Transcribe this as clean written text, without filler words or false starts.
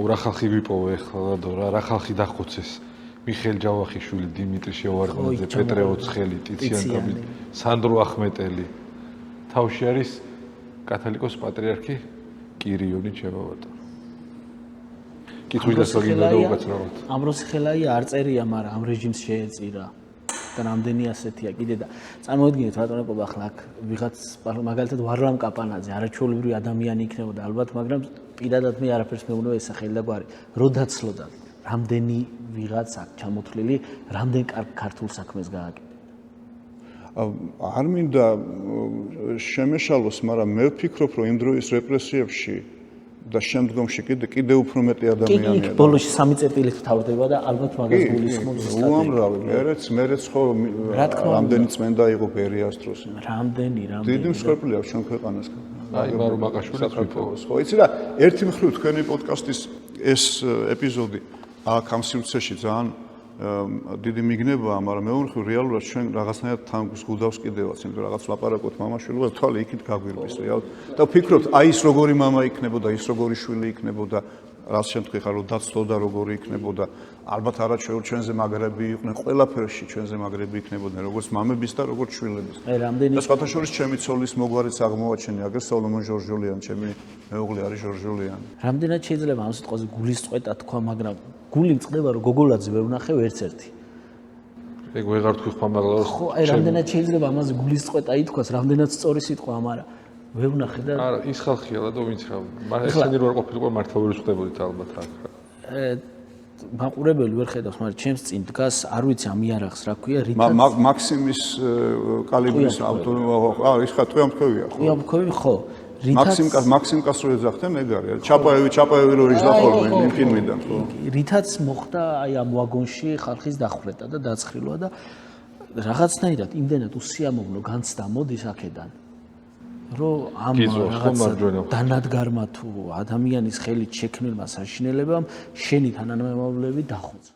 რა ხალხი ვიპოვე ახლა რა ხალხი დახოცეს მიხეილ ჯავახიშვილი, დიმიტრი შევარდნაძე, პეტრე ოცხელი, ტიციან კაბილი, სანდრო ახმეტელი. თავში არის კათოლიკოს პატრიარქი კირიონი ჩემავატა. კითხვის დასაგებია და უკაცრავად. ამბროსიხელაია არ წერია, მაგრამ ამ რეჟიმს შეეწირა. და რამდენი ასეთია კიდე და წარმოიდგინეთ ბატონებო ახლა აქ ვიღაც მაგალითად ვარლამ კაპანაძე არაჩვეულებრივი ადამიანი იქნებოდა ალბათ, მაგრამ პირადად მე არაფერს მეუბნება ესახელი და გვარი. რო დაცლოდა რამდენი ვიღაც აქ ჩამოთვლილი, რამდენ კარგ ქართულ საქმეს გააკეთა. არ მინდა შემეშალოს, მაგრამ მე ვფიქრობ, რომ იმ დროის რეპრესიებში და შემდგომში კიდე უფრო მეტი ადამიანია. კი, ბოლოში 3 წერტილით თავდება და ალბათ მაგას გულისხმობს სტატია. უამრავი, მეც ხო რამდენი წმენდა იყო ბერიას დროს. რამდენი. დიდი მსხვერპლია ჩვენ ქვეყანას. აი, მარო მაყაშვილიც ვიპოვოს. ხო, იცი რა, ერთი მხრივ თქვენი პოდკასტის ეს ეპიზოდი აქ ამ სივრცეში ძალიან დიდი მიგნებაა, მაგრამ მეორე მხრივ რეალურად ჩვენ რაღაცნაირად თან გულდავს კიდევაც, იმიტომ რომ რაღაც ლაპარაკობთ მამაშვილობას, თვალე იქით გაგვირბის რეალურად. და ვფიქრობთ, აი ის როგორი მამა იქნებოდა, ის როგორი შვილი იქნებოდა, რაც შემთხვევაში ხარ რომ დაცლოდა როგორი იქნებოდა, ალბათ ჩვენზე მაგრები იყვნენ, ყველაფერში ჩვენზე მაგრები იქნებოდნენ, როგორც მამების და როგორც შვილების. და სხვათა შორის ჩემი ცოლის მოგვარიც აღმოაჩენია, აგერ სოლომონ ჟორჟოლიანი, ჩემი მეუღლე არის ჟორჟოლიანი. რამდენად შეიძლება ამ სიტყვაზე გულისწყეტა თქვა, მაგრამ გული მწყდება რომ გოგოლაძე ვერ ვნახევ ერთ-ერთი. ეგ ვეღარ თქვი ხმა, მაგრამ ხო, აი რამდენად შეიძლება ამაზე გულისწყეტა ითქვას, რამდენად სწორი სიტყვა, მაგრამ ვერ ვნახე და არა, ის ხალხია და ვინც რა. ესენი რო არ ყოფილიყო მართლა ვერ ვხვდებოდით ალბათ რა. მაყურებელი ვერ ხედავს, მაგრამ ჩემს წინ დგას, არ ვიცი ამ იარაღს რა ქვია, რითაც მაქსიმის კალიბრის ავტომატი, ის ხა ტყვიამთქვევია, ხო? ტყვიამთქვევი, ხო. მაქსიმ კასრო ეძახდნენ, ეგ არის. ჩაპაევი რო იჯდა ხოლმე იმ ფილმიდან, ხო? რითაც მოხდა აი ამ ვაგონში ხალხის დახვრეტა და დაცხრილვა და რაღაცნაირად იმდენად უსიამოვნო განცდა მოდის აქედან. რომ ამ რაღაცა დანადგარმა თუ ადამიანის ხელით შექმნილმა საშინელებამ შენი თანამემამულეები დახოცა.